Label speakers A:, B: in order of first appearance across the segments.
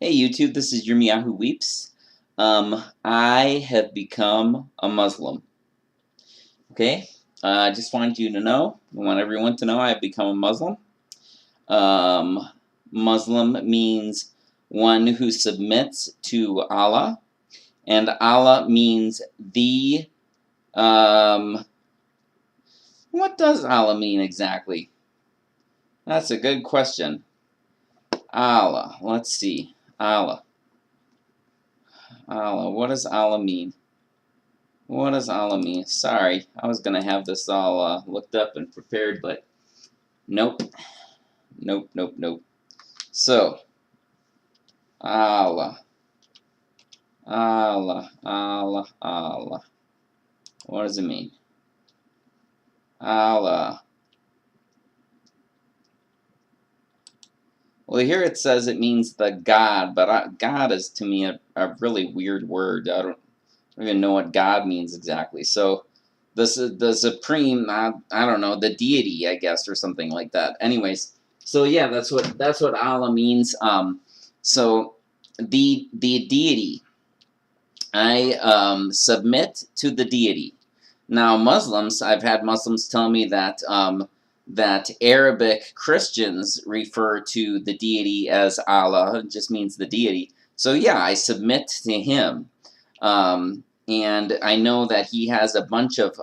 A: Hey YouTube, this is Yirmiyahu Weeps. I have become a Muslim. Okay? I just wanted you to know, I want everyone to know I have become a Muslim. Um, Muslim means one who submits to Allah, and Allah means the, what does Allah mean exactly? That's a good question. Allah, let's see. Allah, what does Allah mean? What does Allah mean? Sorry, I was gonna have this all looked up and prepared, but nope, nope. So, Allah, Allah. What does it mean? Allah. Well, here it says it means the God, but God is to me a really weird word. I don't even know what God means exactly. So, the supreme, I don't know, the deity, I guess, or something like that. Anyways, so yeah, that's what Allah means. So the deity, I submit to the deity. Now, Muslims, I've had Muslims tell me that that Arabic Christians refer to the deity as Allah. It just means the deity. So yeah, I submit to him. And I know that he has a bunch of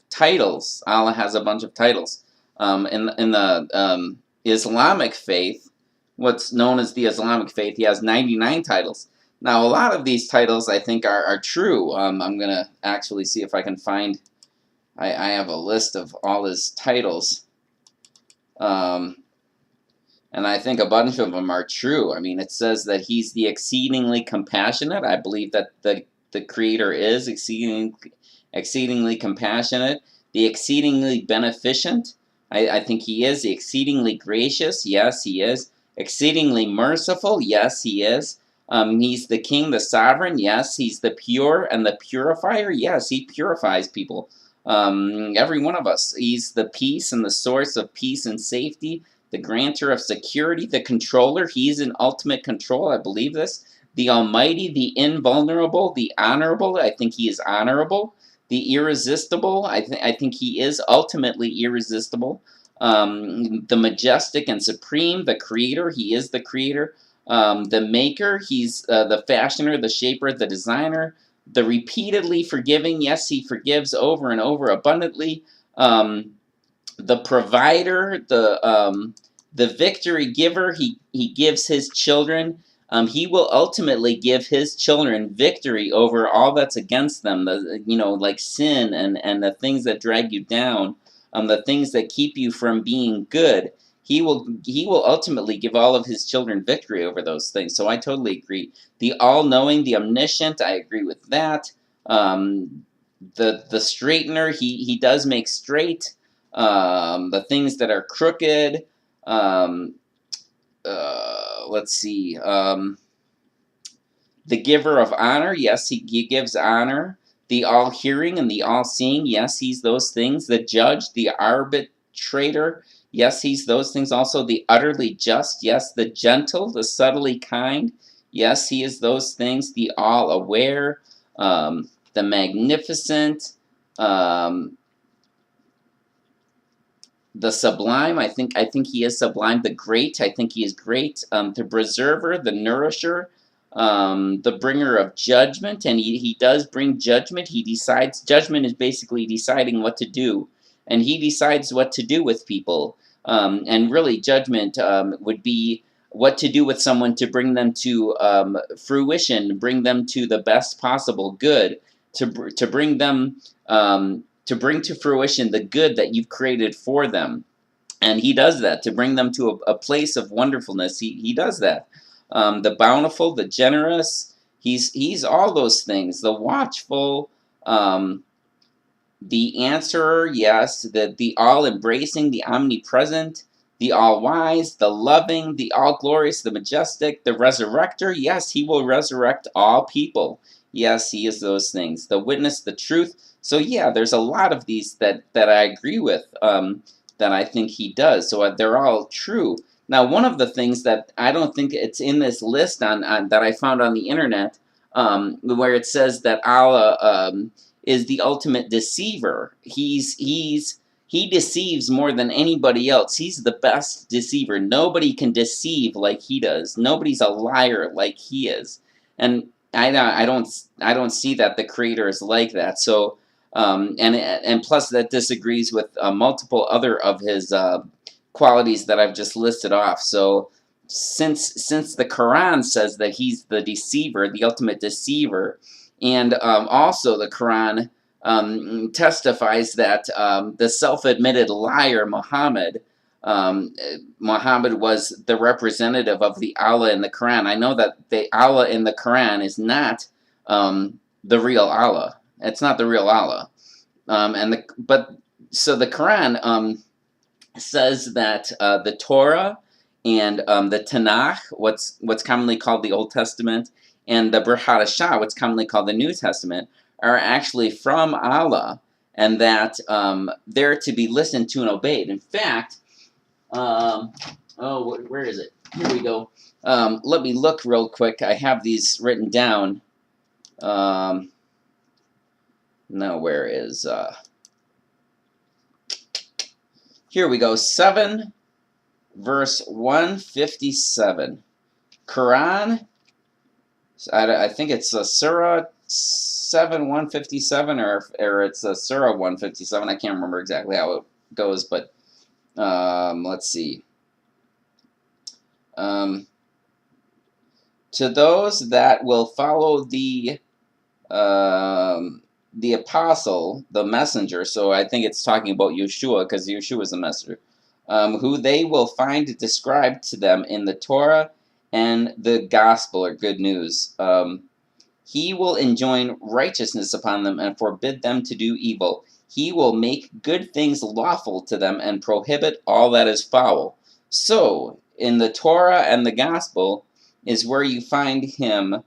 A: titles. Allah has a bunch of titles. In the Islamic faith, what's known as the Islamic faith, he has 99 titles. Now, a lot of these titles I think are true. I'm going to actually see if I can find, I have a list of all his titles. And I think a bunch of them are true. I mean, it says that he's the exceedingly compassionate. I believe that the Creator is exceedingly compassionate. The exceedingly beneficent. I think he is. The exceedingly gracious. Yes, he is. Exceedingly merciful. Yes, he is. He's the King, the Sovereign. Yes, he's the pure and the purifier. Yes, he purifies people. Every one of us. He's the peace and the source of peace and safety, the grantor of security, the controller. He's in ultimate control. I believe this. The Almighty, the invulnerable, the honorable. I think he is honorable. The irresistible. I think he is ultimately irresistible. The majestic and supreme, the creator. He is the creator. The maker. He's the fashioner, the shaper, the designer. The repeatedly forgiving. Yes, he forgives over and over abundantly. The provider, the victory giver. He gives his children. He will ultimately give his children victory over all that's against them. Like sin and the things that drag you down, the things that keep you from being good. He will ultimately give all of his children victory over those things. So I totally agree. The all-knowing, the omniscient. I agree with that. The straightener. He does make straight the things that are crooked. Let's see. The giver of honor. Yes, he gives honor. The all-hearing and the all-seeing. Yes, he's those things. The judge, the arbitrator. Yes, he's those things also. The utterly just. Yes, the gentle, the subtly kind. Yes, he is those things. The all-aware. The magnificent. The sublime. I think he is sublime. The great. I think he is great. The preserver, the nourisher, the bringer of judgment, and he does bring judgment. He decides. Judgment is basically deciding what to do, and he decides what to do with people. And really, judgment would be what to do with someone to bring them to fruition, bring them to the best possible good, to bring them. To bring to fruition the good that you've created for them. And he does that, to bring them to a place of wonderfulness. He does that. The bountiful, the generous, he's all those things. The watchful, the answerer, yes, the all-embracing, the omnipresent, the all-wise, the loving, the all-glorious, the majestic, the resurrector. Yes, he will resurrect all people. Yes, he is those things. The witness, the truth. So yeah, there's a lot of these that I agree with, that I think he does. So they're all true. Now, one of the things that I don't think it's in this list on that I found on the internet, where it says that Allah is the ultimate deceiver. He deceives more than anybody else. He's the best deceiver. Nobody can deceive like he does. Nobody's a liar like he is. And I don't see that the Creator is like that. So and plus that disagrees with multiple other of his qualities that I've just listed off. So since the Quran says that he's the deceiver, the ultimate deceiver, and also the Quran testifies that the self-admitted liar Muhammad was the representative of the Allah in the Quran. I know that the Allah in the Quran is not the real Allah. It's not the real Allah. So the Quran says that the Torah and the Tanakh, what's commonly called the Old Testament, and the Brit Hadashah, what's commonly called the New Testament, are actually from Allah, and that they're to be listened to and obeyed. In fact, where is it? Here we go. Let me look real quick. I have these written down. No, where is... Here we go. 7 verse 157. Quran, I think it's a Surah 7 157, or it's a Surah 157. I can't remember exactly how it goes, but let's see. To those that will follow the apostle, the messenger, so I think it's talking about Yeshua, because Yeshua is the messenger, who they will find described to them in the Torah and the gospel, or good news. He will enjoin righteousness upon them and forbid them to do evil. He will make good things lawful to them and prohibit all that is foul. So, in the Torah and the gospel is where you find him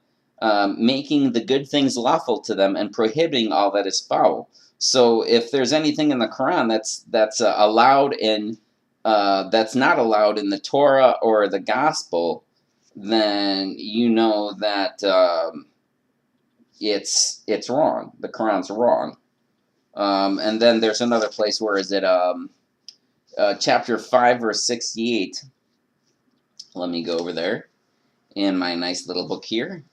A: making the good things lawful to them and prohibiting all that is foul. So if there's anything in the Quran that's allowed in that's not allowed in the Torah or the gospel, then you know that it's wrong. The Quran's wrong. And then there's another place. Where is it? Chapter 5 verse 68. Let me go over there in my nice little book here.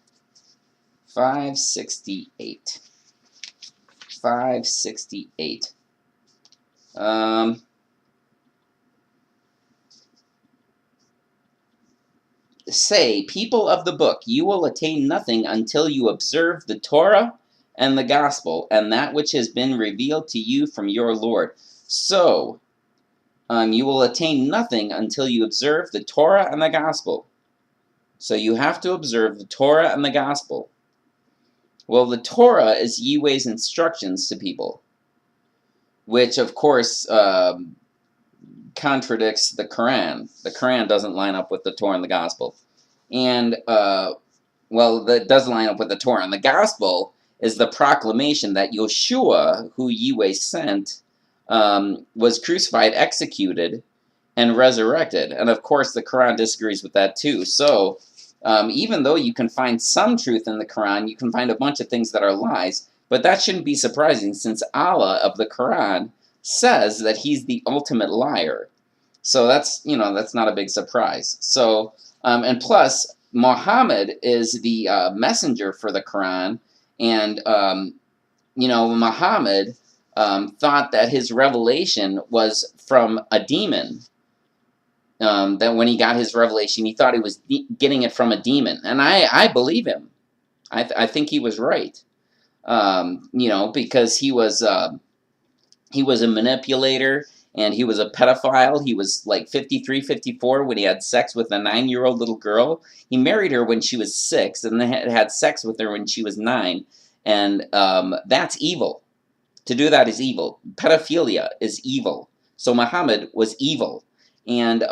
A: 568. 568. Say, people of the book, you will attain nothing until you observe the Torah and the gospel, and that which has been revealed to you from your Lord. So, you will attain nothing until you observe the Torah and the gospel. So you have to observe the Torah and the gospel. Well, the Torah is Yahweh's instructions to people, which of course contradicts the Quran. The Quran doesn't line up with the Torah and the gospel. And, that does line up with the Torah. And the gospel is the proclamation that Yeshua, who Yahweh sent, was crucified, executed, and resurrected. And of course, the Quran disagrees with that too. So, even though you can find some truth in the Quran, you can find a bunch of things that are lies. But that shouldn't be surprising, since Allah of the Quran says that he's the ultimate liar. So that's not a big surprise. So, and plus, Muhammad is the messenger for the Quran, and Muhammad thought that his revelation was from a demon. That when he got his revelation, he thought he was getting it from a demon, and I believe him. I think he was right. Because he was a manipulator, and he was a pedophile. He was like 53, 54 when he had sex with a 9-year-old little girl. He married her when she was 6, and then had sex with her when she was 9. And that's evil. To do that is evil. Pedophilia is evil. So Muhammad was evil. And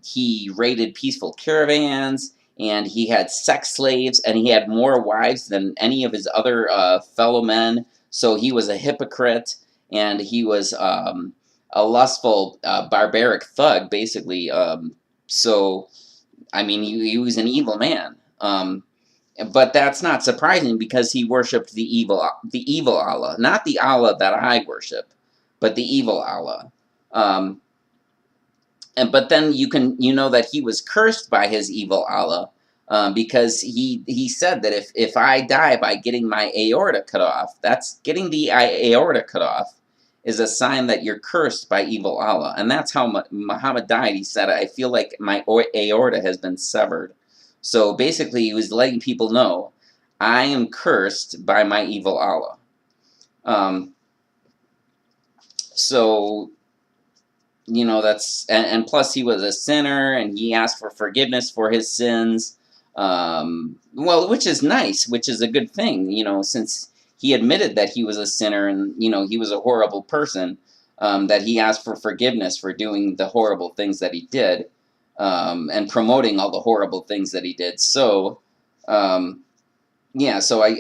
A: he raided peaceful caravans, and he had sex slaves, and he had more wives than any of his other fellow men. So he was a hypocrite, and he was a lustful, barbaric thug, basically. So, I mean, he was an evil man. But that's not surprising because he worshipped the evil Allah, not the Allah that I worship, but the evil Allah. Um, but then you know that he was cursed by his evil Allah, because he said that if I die by getting my aorta cut off, that's getting the aorta cut off is a sign that you're cursed by evil Allah, and that's how Muhammad died. He said, "I feel like my aorta has been severed." So basically, he was letting people know, I am cursed by my evil Allah. Um, so that's and plus he was a sinner and he asked for forgiveness for his sins. Well, which is nice, which is a good thing, since he admitted that he was a sinner and he was a horrible person, that he asked for forgiveness for doing the horrible things that he did, and promoting all the horrible things that he did. So yeah, so I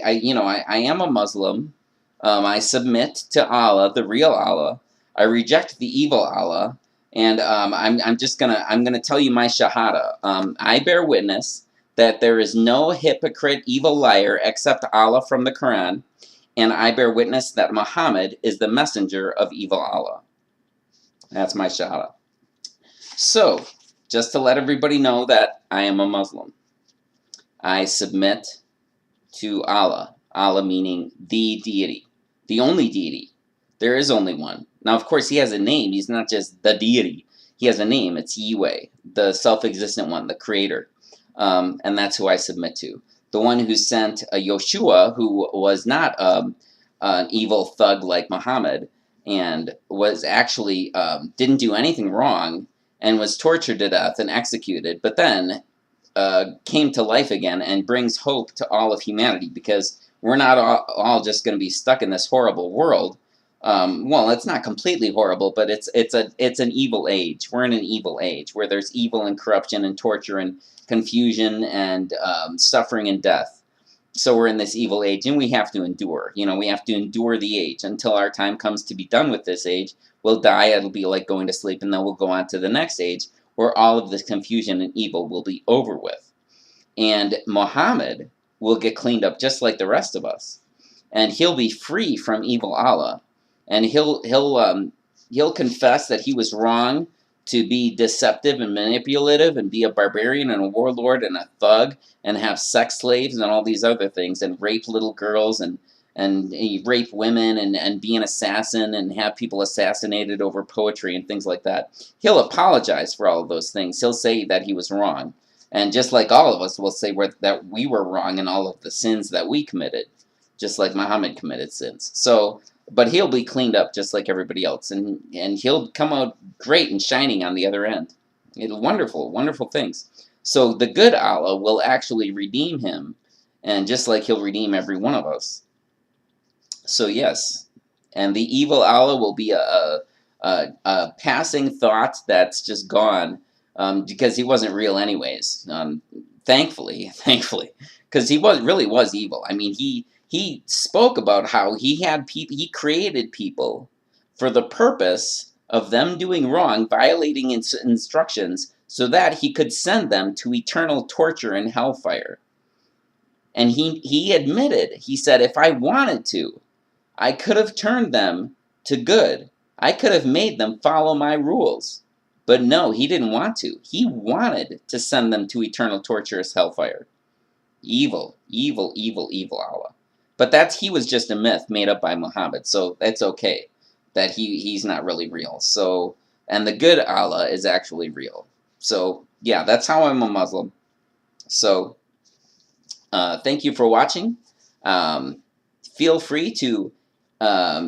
A: am a Muslim. I submit to Allah, the real Allah. I reject the evil Allah, and I'm gonna tell you my shahada. I bear witness that there is no hypocrite, evil liar except Allah from the Quran, and I bear witness that Muhammad is the messenger of evil Allah. That's my shahada. So, just to let everybody know that I am a Muslim, I submit to Allah. Allah meaning the deity, the only deity. There is only one. Now, of course, he has a name. He's not just the deity. He has a name. It's Yihweh, the self-existent one, the creator. And that's who I submit to. The one who sent Yoshua, who was not an evil thug like Muhammad, and was actually didn't do anything wrong, and was tortured to death and executed, but then came to life again and brings hope to all of humanity, because we're not all just going to be stuck in this horrible world. Well, it's not completely horrible, but it's an evil age. We're in an evil age where there's evil and corruption and torture and confusion and suffering and death. So we're in this evil age, and we have to endure. We have to endure the age until our time comes to be done with this age. We'll die. It'll be like going to sleep, and then we'll go on to the next age, where all of this confusion and evil will be over with. And Muhammad will get cleaned up just like the rest of us. And he'll be free from evil Allah. And he'll confess that he was wrong to be deceptive and manipulative and be a barbarian and a warlord and a thug and have sex slaves and all these other things and rape little girls and rape women and be an assassin and have people assassinated over poetry and things like that. He'll apologize for all of those things. He'll say that he was wrong. And just like all of us will say that we were wrong in all of the sins that we committed, just like Muhammad committed sins. So, but he'll be cleaned up just like everybody else, and he'll come out great and shining on the other end. Wonderful, wonderful things. So the good Allah will actually redeem him, and just like he'll redeem every one of us. So yes, and the evil Allah will be a passing thought that's just gone, because he wasn't real anyways. Thankfully, because he really was evil. I mean, he spoke about how he created people for the purpose of them doing wrong, violating instructions, so that he could send them to eternal torture and hellfire. And he admitted, he said, if I wanted to, I could have turned them to good. I could have made them follow my rules. But no, he didn't want to. He wanted to send them to eternal torturous hellfire. Evil, evil, evil, evil Allah. But he was just a myth made up by Muhammad, so that's okay that he's not really real. So, and the good Allah is actually real. So, yeah, that's how I'm a Muslim. So, thank you for watching. Feel free to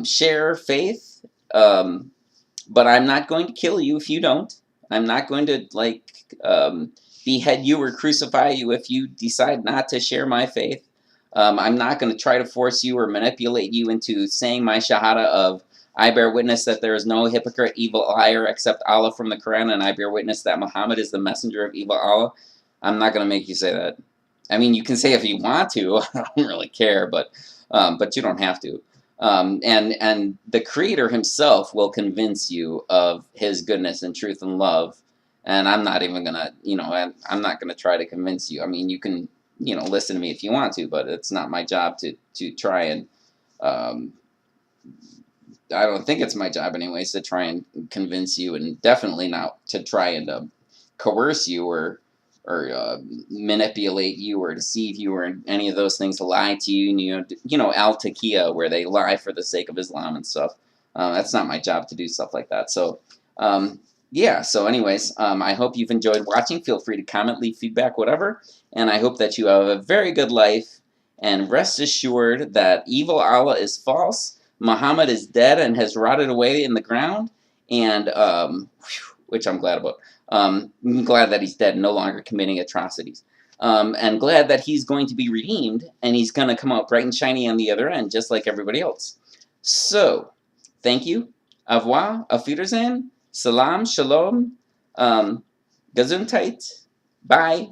A: share faith, but I'm not going to kill you if you don't. I'm not going to, behead you or crucify you if you decide not to share my faith. I'm not going to try to force you or manipulate you into saying my shahada of, I bear witness that there is no hypocrite, evil liar except Allah from the Quran, and I bear witness that Muhammad is the messenger of evil Allah. I'm not going to make you say that. I mean, you can say if you want to. I don't really care, but you don't have to. And the Creator himself will convince you of his goodness and truth and love, And I'm not even gonna, I'm not gonna try to convince you. I mean, you can, listen to me if you want to, but it's not my job to try and, um, I don't think it's my job anyways to try and convince you, and definitely not to try and coerce you or manipulate you or deceive you or any of those things, lie to you. Al Taqiyya, where they lie for the sake of Islam and stuff. That's not my job to do stuff like that. So, yeah. So, anyways, I hope you've enjoyed watching. Feel free to comment, leave feedback, whatever. And I hope that you have a very good life. And rest assured that evil Allah is false. Muhammad is dead and has rotted away in the ground, and which I'm glad about. I'm glad that he's dead, no longer committing atrocities. And glad that he's going to be redeemed, and he's going to come out bright and shiny on the other end, just like everybody else. So, thank you. Au revoir, auf Wiedersehen, salam, shalom, gesundheit, bye.